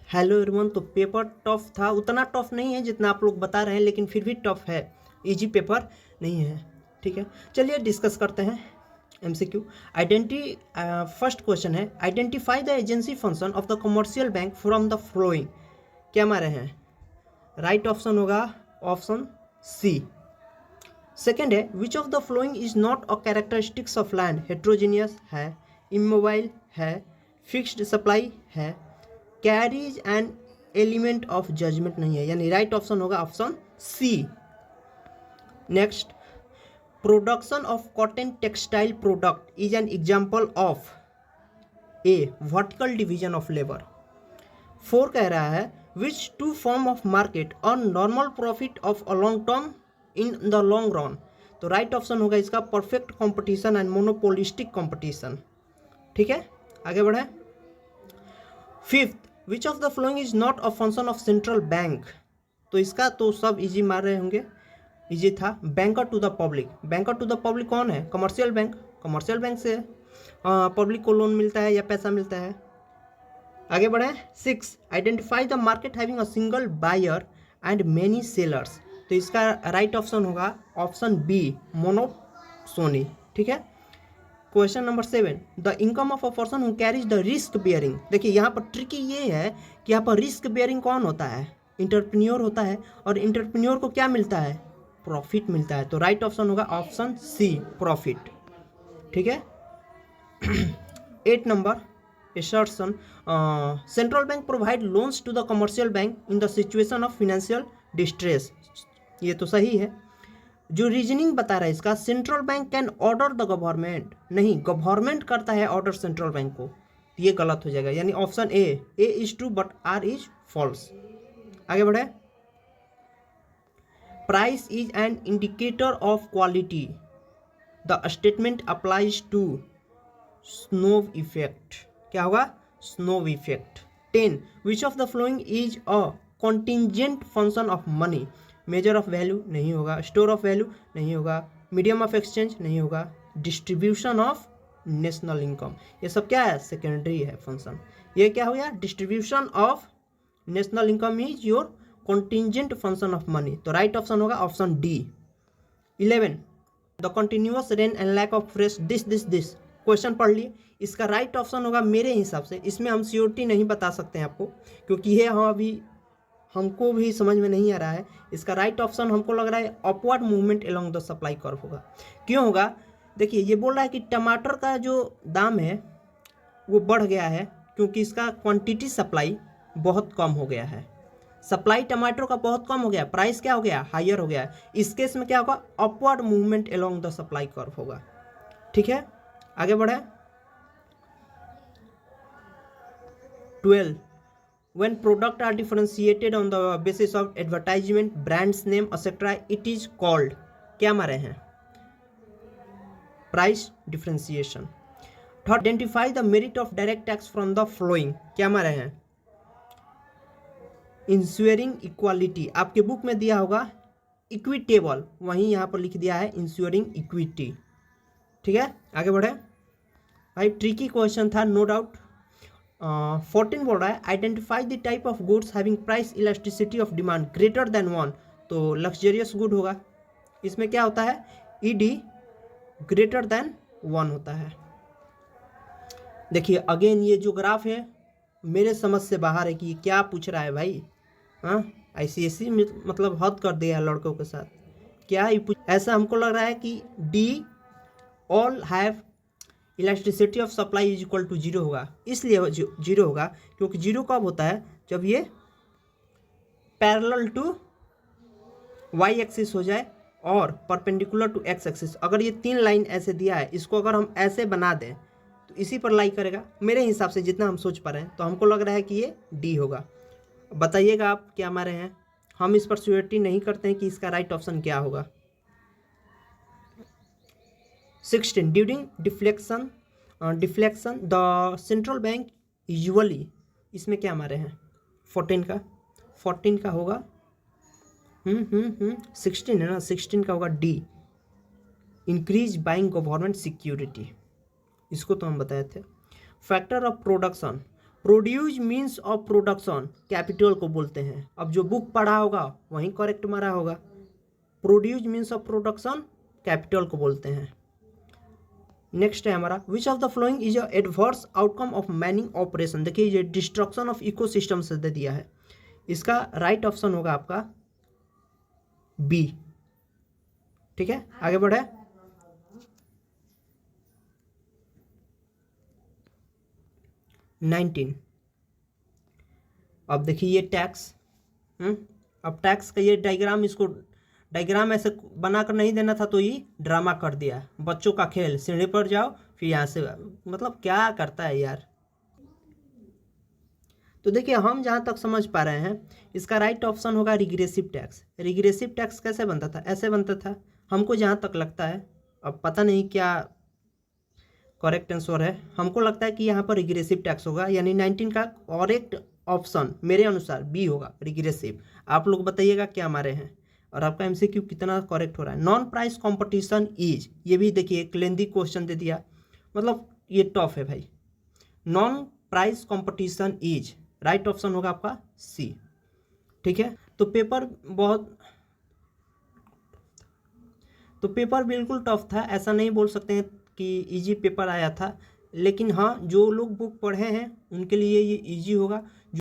Hello everyone. तो paper tough था, उतना टफ नहीं है जितना आप लोग बता रहे हैं, लेकिन फिर भी टफ है, इजी पेपर नहीं है। ठीक है, चलिए डिस्कस करते हैं एमसीक्यू। आइडेंटिटी फर्स्ट क्वेश्चन है, identify the agency function of the commercial bank from the following. क्या मारे हैं? राइट ऑप्शन होगा ऑप्शन सी। सेकेंड है, which of the following is not a characteristics of land. Heterogeneous है, immobile है, fixed supply है, carries an element of judgement नहीं है, यानी राइट ऑप्शन होगा option C. Next, production of cotton textile product is an example of A vertical division of labour. 4 कह रहा है, which two form of market earn normal profit of a long term in the long run. तो right option होगा इसका perfect competition and monopolistic competition. ठीक है, आगे बढ़े। Fifth, which of the following is not a function of central bank. तो इसका तो सब इजी मार रहे होंगे, इजी था। Banker to the public, banker to the public कौन है? Commercial bank. कमर्शियल बैंक से पब्लिक को लोन मिलता है या पैसा मिलता है। आगे बढ़े। 6, identify the market having a single buyer and many sellers. तो इसका राइट ऑप्शन होगा ऑप्शन बी, मोनोसोनी। ठीक है। Question number 7, the income of a person who carries the risk bearing. देखिए यहाँ पर ट्रिकी ये है कि यहाँ पर रिस्क बियरिंग कौन होता है? इंटरप्रेन्योर होता है, और इंटरप्रेन्योर को क्या मिलता है? प्रॉफिट मिलता है। तो राइट ऑप्शन होगा ऑप्शन सी, प्रॉफिट। ठीक है। 8 number, assertion, central bank provide loans to the commercial bank in the situation of financial distress. ये तो सही है। जो रीजनिंग बता रहा है इसका, central bank can order the government, नहीं, गवर्नमेंट करता है ऑर्डर सेंट्रल बैंक को, ये गलत हो जाएगा, यानी option A is true but R is false. आगे बढ़े। Price is an indicator of quality, the statement applies to snob effect. क्या होगा? Snob effect. 10, which of the following is a contingent function of money. Measure of value नहीं होगा, store of value नहीं होगा, medium of exchange नहीं होगा, distribution of national income. ये सब क्या है? सेकेंडरी है फंक्शन। ये क्या हो गया? Distribution of national income is your contingent function of money. तो राइट ऑप्शन होगा option D. 11, the continuous rain and lack of fresh this. Question पढ़ लिए, इसका राइट ऑप्शन होगा मेरे हिसाब से, इसमें हम श्योरिटी नहीं बता सकते हैं आपको, क्योंकि ये हम अभी हमको भी समझ में नहीं आ रहा है। इसका राइट ऑप्शन हमको लग रहा है upward movement along the supply curve होगा। क्यों होगा? देखिए ये बोल रहा है कि टमाटर का जो दाम है वो बढ़ गया है, क्योंकि इसका क्वांटिटी सप्लाई बहुत कम हो गया है। सप्लाई टमाटर का बहुत कम हो गया, प्राइस क्या हो गया? हायर हो गया। इस केस में क्या होगा? Upward movement along the supply curve होगा। ठीक है, आगे बढ़े। 12, when product are differentiated on the basis of advertisement, brand's name, etc., it is called, क्या मारे हैं? Price differentiation. Third, identify the merit of direct tax from the following. क्या मारे हैं? Ensuring equality. आपके बुक में दिया होगा इक्विटेबल, वहीं यहाँ पर लिख दिया है इंश्योरिंग इक्विटी। ठीक है, आगे बढ़े। भाई ट्रिकी क्वेश्चन था, नो डाउट। 14 बोल रहा है, identify the type of goods having price elasticity of demand greater than 1। तो लग्जरियस गुड होगा। इसमें क्या होता है? ईडी ग्रेटर देन 1 होता है। देखिए अगेन ये जो ग्राफ है मेरे समझ से बाहर है कि क्या पूछ रहा है भाई। हाँ, आईसीएसई मतलब हद कर दिया है लड़कों के साथ। क्या ही ऐसा हमको लग रहा है कि the all have elasticity of supply is equal to 0 होगा। इसलिए 0 होगा क्योंकि 0 कब होता है? जब ये पैरेलल टू वाई एक्सिस हो जाए और परपेंडिकुलर टू एक्स एक्सिस। अगर ये 3 लाइन ऐसे दिया है, इसको अगर हम ऐसे बना दें तो इसी पर लाई करेगा मेरे हिसाब से, जितना हम सोच पा रहे हैं। तो हमको लग रहा है कि ये डी होगा। बताइएगा आप क्या हमारे हैं, हम इस पर श्योरिटी नहीं करते हैं कि इसका राइट ऑप्शन क्या होगा। 16, during deflection the central bank usually, इसमें क्या हमारे हैं? 14 का होगा 16 है ना, 16 का होगा D, increase buying government security. इसको तो हम बताए थे। Factor of production, produce means of production capital को बोलते हैं। अब जो बुक पढ़ा होगा वहीं करेक्ट मारा होगा। Produce means of production capital को बोलते हैं। नेक्स्ट है हमारा, विच of the following is a adverse outcome of Manning operation. देखिए ये डिस्ट्रक्शन ऑफ इकोसिस्टम से दे दिया है, इसका राइट ऑप्शन होगा आपका बी। ठीक है, आगे बढ़े। नाइनटीन, अब देखिए ये टैक्स, अब टैक्स का ये डायग्राम, इसको डायग्राम ऐसे बनाकर नहीं देना था तो ये ड्रामा कर दिया। बच्चों का खेल, सीढ़ी पर जाओ फिर यहाँ से, मतलब क्या करता है यार। तो देखिए हम जहाँ तक समझ पा रहे हैं इसका राइट ऑप्शन होगा रिग्रेसिव टैक्स। रिग्रेसिव टैक्स कैसे बनता था, ऐसे बनता था हमको जहाँ तक लगता है, अब पता नहीं क्या करेक्ट आंसर है, हमको लगता है कि यहाँ पर रिग्रेसिव टैक्स होगा, यानी 19 का करेक्ट ऑप्शन मेरे अनुसार बी होगा, रिग्रेसिव। आप लोग बताइएगा क्या मारे हैं और आपका एमसीक्यू कितना करेक्ट हो रहा है। नॉन प्राइस कंपटीशन इज, ये भी देखिए एक लेंदी क्वेश्चन दे दिया, मतलब ये टफ है भाई। Non price competition is, right option होगा आपका सी। ठीक है, तो पेपर बिल्कुल टफ था, ऐसा नहीं बोल सकते हैं कि इजी पेपर आया था, लेकिन हाँ जो लोग बुक पढ़े हैं उनके लिए ये इजी होगा।